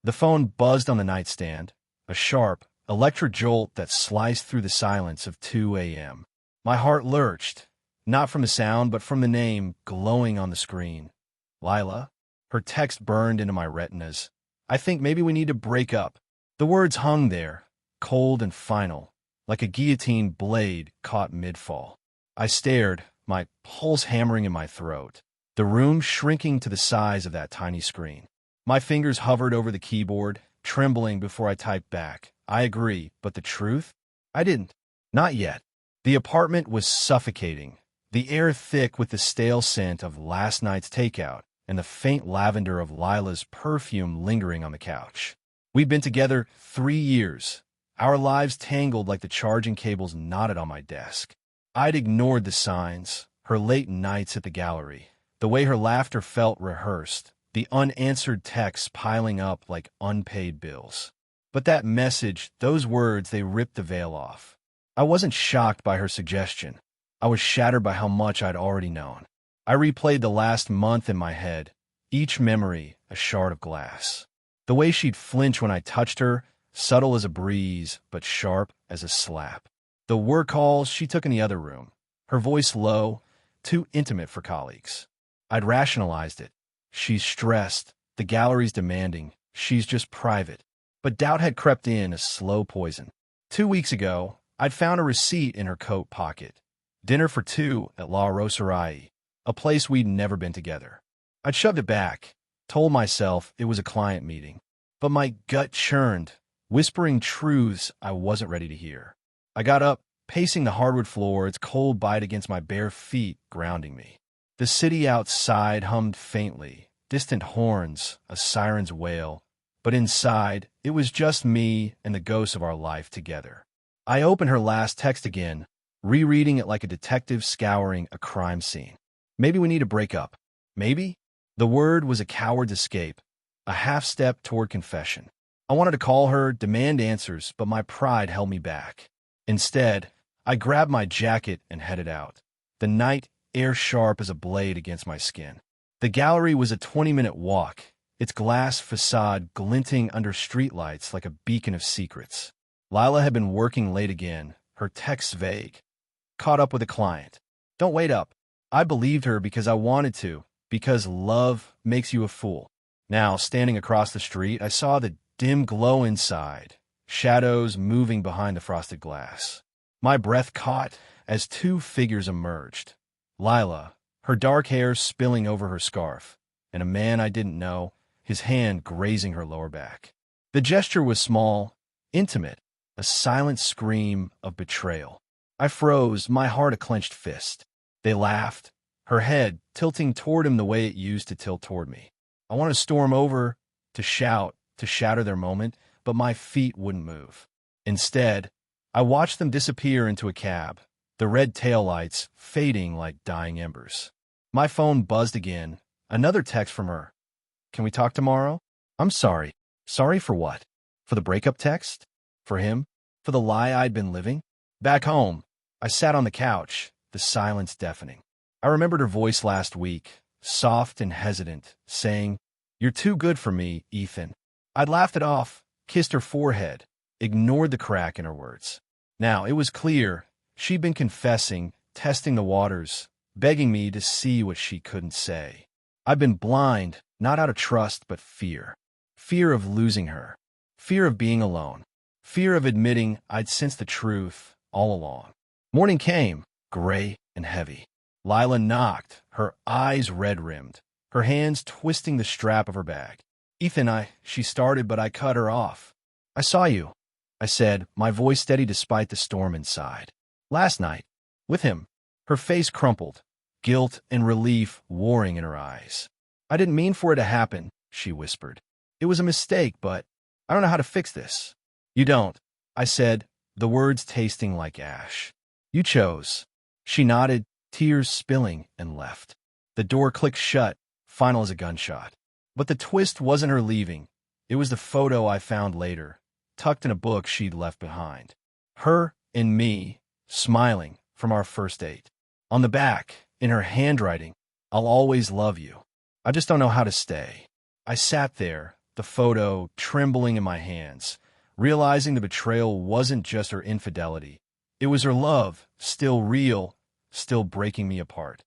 The phone buzzed on the nightstand, a sharp, electric jolt that sliced through the silence of 2 a.m. My heart lurched, not from the sound but from the name glowing on the screen. Lila. Her text burned into my retinas. I think maybe we need to break up. The words hung there, cold and final, like a guillotine blade caught mid-fall. I stared, my pulse hammering in my throat, the room shrinking to the size of that tiny screen. My fingers hovered over the keyboard, trembling before I typed back. I agree, but the truth? I didn't. Not yet. The apartment was suffocating, the air thick with the stale scent of last night's takeout and the faint lavender of Lila's perfume lingering on the couch. We'd been together 3 years, our lives tangled like the charging cables knotted on my desk. I'd ignored the signs, her late nights at the gallery, the way her laughter felt rehearsed, the unanswered texts piling up like unpaid bills. But that message, those words, they ripped the veil off. I wasn't shocked by her suggestion. I was shattered by how much I'd already known. I replayed the last month in my head, each memory a shard of glass. The way she'd flinch when I touched her, subtle as a breeze, but sharp as a slap. The work calls she took in the other room, her voice low, too intimate for colleagues. I'd rationalized it. She's stressed, the gallery's demanding, she's just private. But doubt had crept in, a slow poison. 2 weeks ago, I'd found a receipt in her coat pocket. Dinner for 2 at La Roserai, a place we'd never been together. I'd shoved it back, told myself it was a client meeting. But my gut churned, whispering truths I wasn't ready to hear. I got up, pacing the hardwood floor, its cold bite against my bare feet grounding me. The city outside hummed faintly, distant horns, a siren's wail. But inside, it was just me and the ghosts of our life together. I opened her last text again, rereading it like a detective scouring a crime scene. Maybe we need to break up. Maybe? The word was a coward's escape, a half-step toward confession. I wanted to call her, demand answers, but my pride held me back. Instead, I grabbed my jacket and headed out, the night air sharp as a blade against my skin. The gallery was a 20-minute walk, its glass facade glinting under streetlights like a beacon of secrets. Lila had been working late again, her texts vague. Caught up with a client. Don't wait up. I believed her because I wanted to, because love makes you a fool. Now, standing across the street, I saw the dim glow inside, shadows moving behind the frosted glass. My breath caught as 2 figures emerged. Lila, her dark hair spilling over her scarf, and a man I didn't know, his hand grazing her lower back. The gesture was small, intimate, a silent scream of betrayal. I froze, my heart a clenched fist. They laughed, her head tilting toward him the way it used to tilt toward me. I wanted to storm over, to shout, to shatter their moment, but my feet wouldn't move. Instead, I watched them disappear into a cab, the red taillights fading like dying embers. My phone buzzed again, another text from her. Can we talk tomorrow? I'm sorry. Sorry for what? For the breakup text? For him? For the lie I'd been living? Back home, I sat on the couch, the silence deafening. I remembered her voice last week, soft and hesitant, saying, "You're too good for me, Ethan." I'd laughed it off, kissed her forehead, ignored the crack in her words. Now, it was clear, she'd been confessing, testing the waters, begging me to see what she couldn't say. I'd been blind, not out of trust, but fear. Fear of losing her. Fear of being alone. Fear of admitting I'd sensed the truth all along. Morning came, gray and heavy. Lila knocked, her eyes red-rimmed, her hands twisting the strap of her bag. "Ethan, she started, but I cut her off. I saw you," I said, my voice steady despite the storm inside. "Last night, with him." Her face crumpled, guilt and relief warring in her eyes. "I didn't mean for it to happen," she whispered. "It was a mistake, but I don't know how to fix this." "You don't," I said, the words tasting like ash. "You chose." She nodded, tears spilling, and left. The door clicked shut, final as a gunshot. But the twist wasn't her leaving. It was the photo I found later, tucked in a book she'd left behind. Her and me, smiling, from our first date. On the back, in her handwriting, "I'll always love you. I just don't know how to stay." I sat there, the photo trembling in my hands, realizing the betrayal wasn't just her infidelity. It was her love, still real, still breaking me apart.